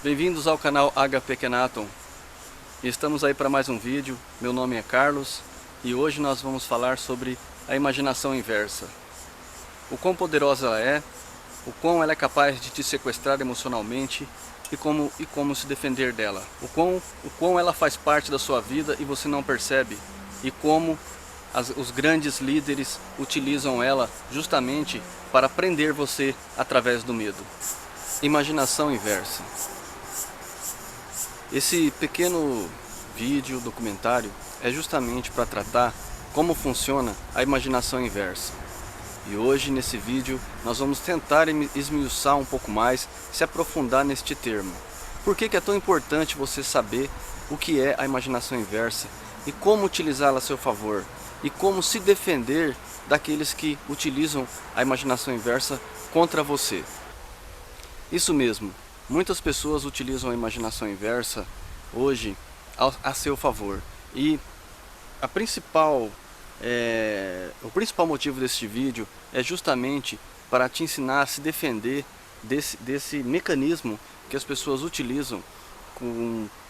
Bem-vindos ao canal HP Kenaton. Estamos aí para mais um vídeo. Meu nome é Carlos e hoje nós vamos falar sobre a imaginação inversa. O quão poderosa ela é, o quão ela é capaz de te sequestrar emocionalmente e como se defender dela. O quão ela faz parte da sua vida e você não percebe, e como os grandes líderes utilizam ela justamente para prender você através do medo. Imaginação inversa. Esse pequeno vídeo, documentário, é justamente para tratar como funciona a imaginação inversa. E hoje, nesse vídeo, nós vamos tentar esmiuçar um pouco mais, se aprofundar neste termo. Por que é tão importante você saber o que é a imaginação inversa e como utilizá-la a seu favor? E como se defender daqueles que utilizam a imaginação inversa contra você. Isso mesmo. Muitas pessoas utilizam a imaginação inversa hoje a seu favor. E o principal motivo deste vídeo é justamente para te ensinar a se defender desse mecanismo que as pessoas utilizam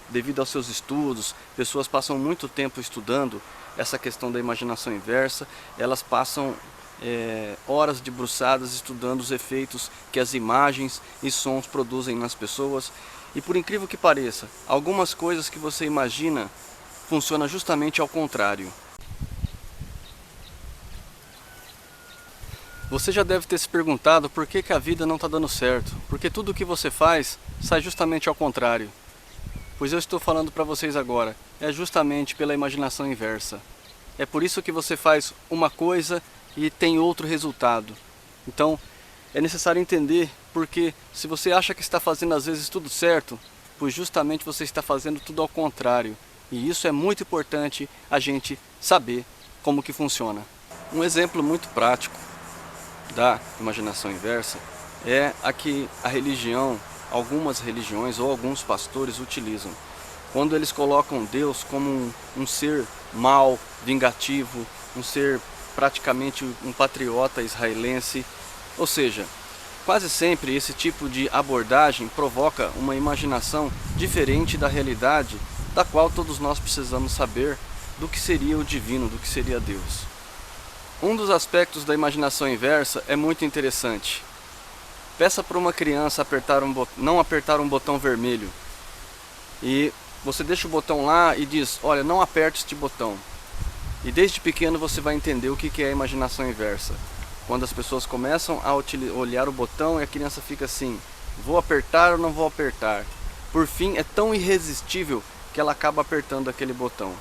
devido aos seus estudos. Pessoas passam muito tempo estudando essa questão da imaginação inversa, elas passam horas debruçadas estudando os efeitos que as imagens e sons produzem nas pessoas. E por incrível que pareça, algumas coisas que você imagina funcionam justamente ao contrário. Você já deve ter se perguntado por que a vida não está dando certo, porque tudo o que você faz sai justamente ao contrário. Pois eu estou falando para vocês agora, é justamente pela imaginação inversa. É por isso que você faz uma coisa e tem outro resultado. Então é necessário entender, porque se você acha que está fazendo às vezes tudo certo, pois justamente você está fazendo tudo ao contrário. E isso é muito importante a gente saber como que funciona. Um exemplo muito prático da imaginação inversa é a que algumas religiões ou alguns pastores utilizam. Quando eles colocam Deus como um ser mau, vingativo, um ser praticamente um patriota israelense. Ou seja, quase sempre esse tipo de abordagem provoca uma imaginação diferente da realidade, da qual todos nós precisamos saber do que seria o divino, do que seria Deus. Um dos aspectos da imaginação inversa é muito interessante. Peça para uma criança não apertar um botão vermelho. E você deixa o botão lá e diz, olha, não aperte este botão. E desde pequeno você vai entender o que é a imaginação inversa. Quando as pessoas começam a olhar o botão e a criança fica assim, vou apertar ou não vou apertar? Por fim, é tão irresistível que ela acaba apertando aquele botão.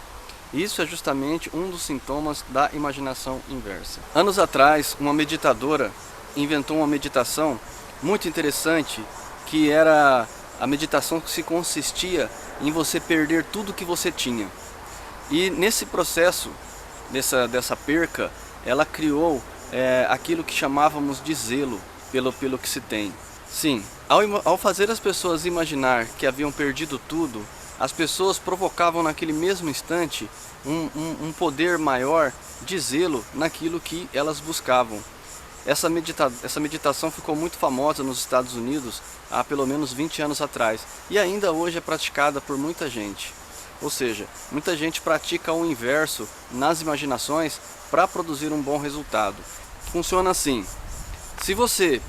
Isso é justamente um dos sintomas da imaginação inversa. Anos atrás, uma meditadora inventou uma meditação muito interessante, que era a meditação que consistia em você perder tudo que você tinha. E nesse processo, dessa perca, ela criou aquilo que chamávamos de zelo pelo que se tem. Sim, ao fazer as pessoas imaginar que haviam perdido tudo, as pessoas provocavam naquele mesmo instante um poder maior de zelo naquilo que elas buscavam. Essa meditação ficou muito famosa nos Estados Unidos há pelo menos 20 anos atrás e ainda hoje é praticada por muita gente. Ou seja, muita gente pratica o inverso nas imaginações para produzir um bom resultado. Funciona assim: se você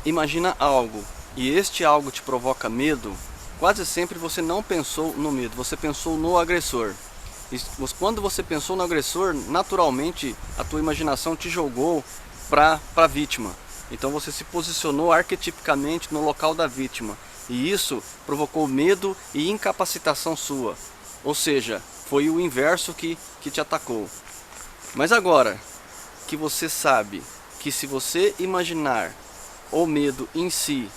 imagina algo e este algo te provoca medo, quase sempre você não pensou no medo, você pensou no agressor. E quando você pensou no agressor, naturalmente a tua imaginação te jogou para a vítima. Então você se posicionou arquetipicamente no local da vítima. E isso provocou medo e incapacitação sua. Ou seja, foi o inverso que te atacou. Mas agora que você sabe que se você imaginar o medo em si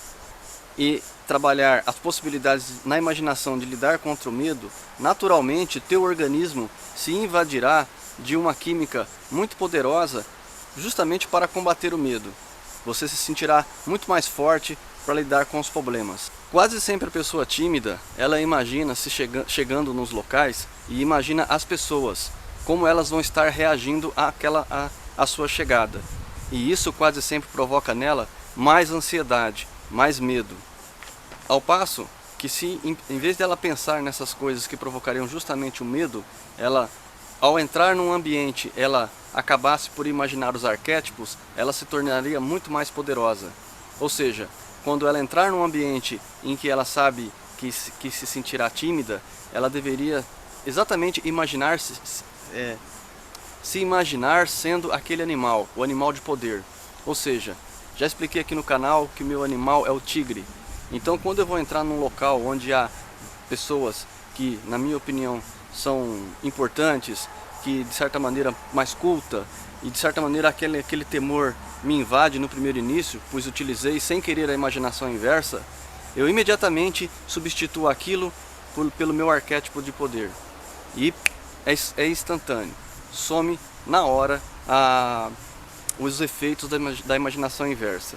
e trabalhar as possibilidades na imaginação de lidar contra o medo, naturalmente teu organismo se invadirá de uma química muito poderosa justamente para combater o medo. Você se sentirá muito mais forte para lidar com os problemas. Quase sempre a pessoa tímida, ela imagina se chegando nos locais e imagina as pessoas, como elas vão estar reagindo à sua chegada. E isso quase sempre provoca nela mais ansiedade, mais medo. Ao passo que se, em vez dela pensar nessas coisas que provocariam justamente o medo, ela, ao entrar num ambiente, ela acabasse por imaginar os arquétipos, ela se tornaria muito mais poderosa. Ou seja, quando ela entrar num ambiente em que ela sabe que se sentirá tímida, ela deveria exatamente se imaginar sendo aquele animal, o animal de poder. Ou seja, já expliquei aqui no canal que o meu animal é o tigre. Então quando eu vou entrar num local onde há pessoas que, na minha opinião, são importantes, que de certa maneira mais culta, e de certa maneira aquele temor me invade no primeiro início, pois utilizei sem querer a imaginação inversa, eu imediatamente substituo aquilo pelo meu arquétipo de poder. E é instantâneo, some na hora os efeitos da imaginação inversa.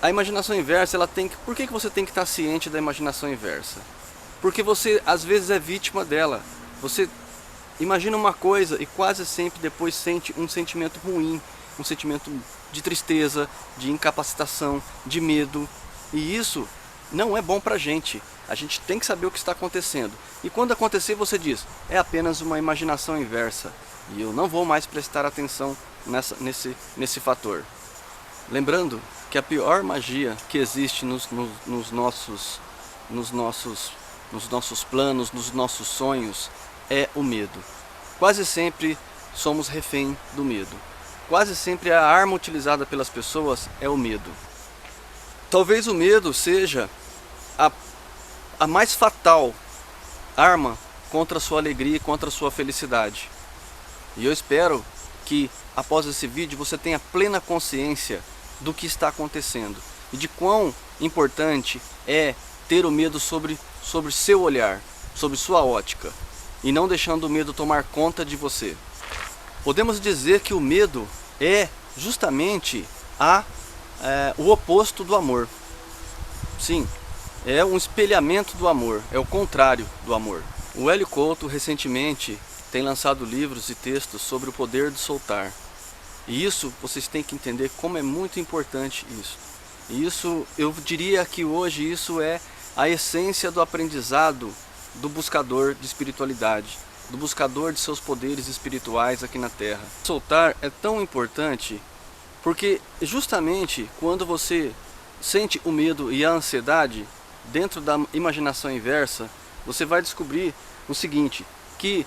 A imaginação inversa, ela tem que... Por que você tem que estar ciente da imaginação inversa? Porque você às vezes é vítima dela. Você imagina uma coisa e quase sempre depois sente um sentimento ruim, um sentimento de tristeza, de incapacitação, de medo. E isso não é bom pra gente. A gente tem que saber o que está acontecendo. E quando acontecer, você diz, é apenas uma imaginação inversa. E eu não vou mais prestar atenção nesse fator. Lembrando que a pior magia que existe nos nossos planos, nos nossos sonhos, é o medo. Quase sempre somos refém do medo. Quase sempre a arma utilizada pelas pessoas é o medo. Talvez o medo seja a mais fatal arma contra a sua alegria e contra a sua felicidade. E eu espero que após esse vídeo você tenha plena consciência do que está acontecendo e de quão importante é ter o medo sobre seu olhar, sobre sua ótica, e não deixando o medo tomar conta de você. Podemos dizer que o medo é justamente o oposto do amor. Sim, é um espelhamento do amor, é o contrário do amor. O Hélio Couto recentemente tem lançado livros e textos sobre o poder de soltar. E isso, vocês têm que entender como é muito importante isso. E isso, eu diria que hoje isso é a essência do aprendizado do buscador de espiritualidade, do buscador de seus poderes espirituais aqui na Terra. Soltar é tão importante porque justamente quando você sente o medo e a ansiedade, dentro da imaginação inversa, você vai descobrir o seguinte, que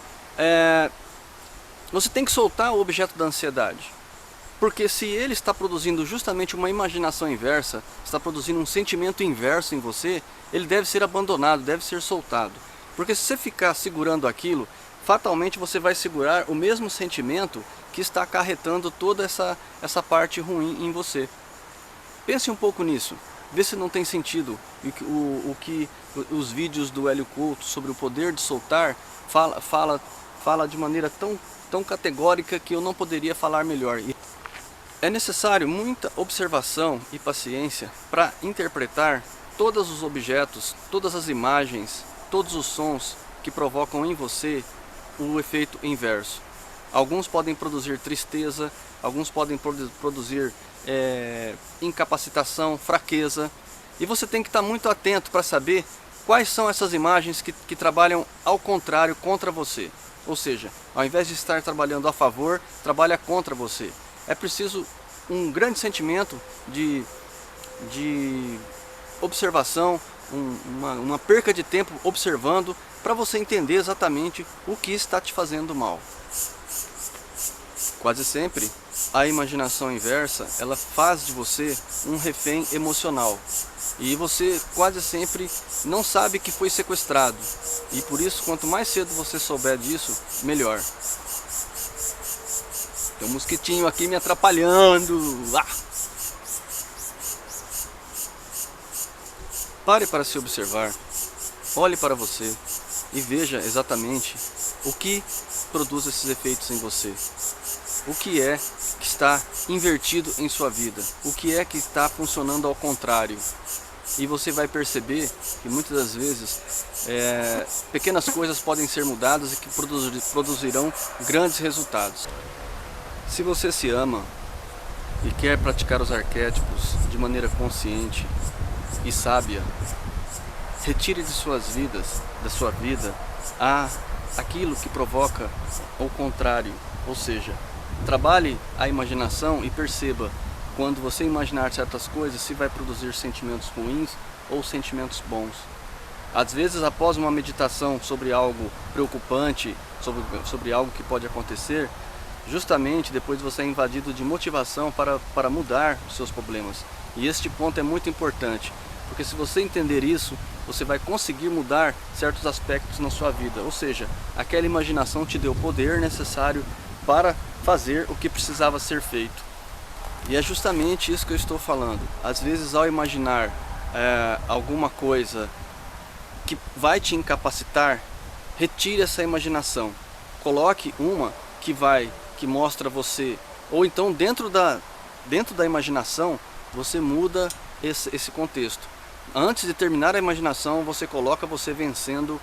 você tem que soltar o objeto da ansiedade. Porque se ele está produzindo justamente uma imaginação inversa, está produzindo um sentimento inverso em você, ele deve ser abandonado, deve ser soltado. Porque se você ficar segurando aquilo, fatalmente você vai segurar o mesmo sentimento que está acarretando toda essa parte ruim em você. Pense um pouco nisso, vê se não tem sentido o que os vídeos do Hélio Couto sobre o poder de soltar fala de maneira tão categórica que eu não poderia falar melhor. É necessário muita observação e paciência para interpretar todos os objetos, todas as imagens, todos os sons que provocam em você o efeito inverso. Alguns podem produzir tristeza, alguns podem produzir incapacitação, fraqueza. E você tem que estar muito atento para saber quais são essas imagens que trabalham ao contrário, contra você. Ou seja, ao invés de estar trabalhando a favor, trabalha contra você. É preciso um grande sentimento de observação, uma perca de tempo observando para você entender exatamente o que está te fazendo mal. Quase sempre a imaginação inversa, ela faz de você um refém emocional. E você quase sempre não sabe que foi sequestrado. E por isso, quanto mais cedo você souber disso, melhor. Tem um mosquitinho aqui me atrapalhando. Pare para se observar. Olhe para você e veja exatamente o que produz esses efeitos em você. O que é que está invertido em sua vida? O que é que está funcionando ao contrário? E você vai perceber que muitas das vezes pequenas coisas podem ser mudadas e que produzirão grandes resultados. Se você se ama e quer praticar os arquétipos de maneira consciente e sábia, Retire de da sua vida, aquilo que provoca o contrário. Ou seja, trabalhe a imaginação e perceba quando você imaginar certas coisas se vai produzir sentimentos ruins ou sentimentos bons. Às vezes, após uma meditação sobre algo preocupante, sobre algo que pode acontecer, justamente depois você é invadido de motivação para mudar os seus problemas. E este ponto é muito importante, porque se você entender isso, você vai conseguir mudar certos aspectos na sua vida. Ou seja, aquela imaginação te deu o poder necessário para fazer o que precisava ser feito. E é justamente isso que eu estou falando. Às vezes, ao imaginar alguma coisa que vai te incapacitar, retire essa imaginação. Coloque uma que mostra você, ou então dentro da imaginação, você muda esse contexto. Antes de terminar a imaginação, você coloca você vencendo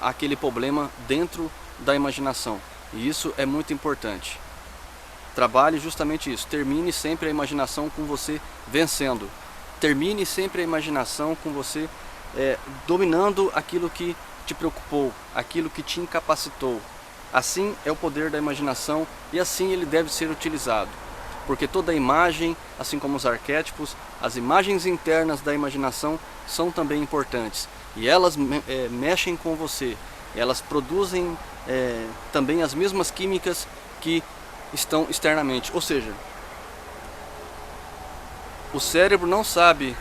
aquele problema dentro da imaginação. E isso é muito importante. Trabalhe justamente isso. Termine sempre a imaginação com você vencendo. Termine sempre a imaginação com você dominando aquilo que te preocupou, aquilo que te incapacitou. Assim é o poder da imaginação e assim ele deve ser utilizado. Porque toda imagem, assim como os arquétipos, as imagens internas da imaginação são também importantes. E elas mexem com você, elas produzem também as mesmas químicas que estão externamente. Ou seja, o cérebro não sabe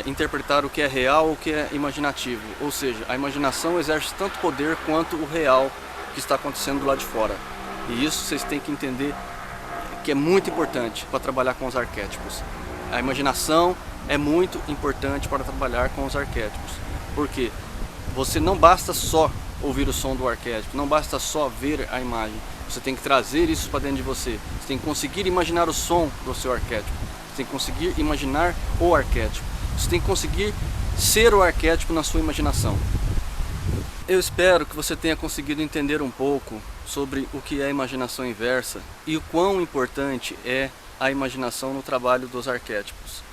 interpretar o que é real ou o que é imaginativo. Ou seja, a imaginação exerce tanto poder quanto o real que está acontecendo do lado de fora. E isso vocês têm que entender que é muito importante para trabalhar com os arquétipos. A imaginação é muito importante para trabalhar com os arquétipos. Porque você não basta só ouvir o som do arquétipo, não basta só ver a imagem. Você tem que trazer isso para dentro de você. Você tem que conseguir imaginar o som do seu arquétipo. Você tem que conseguir imaginar o arquétipo. Você tem que conseguir ser o arquétipo na sua imaginação. Eu espero que você tenha conseguido entender um pouco sobre o que é a imaginação inversa e o quão importante é a imaginação no trabalho dos arquétipos.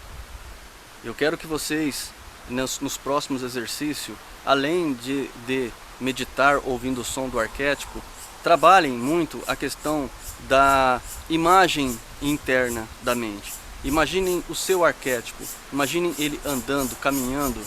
Eu quero que vocês, nos próximos exercícios, além de meditar ouvindo o som do arquétipo, trabalhem muito a questão da imagem interna da mente. Imaginem o seu arquétipo, imaginem ele andando, caminhando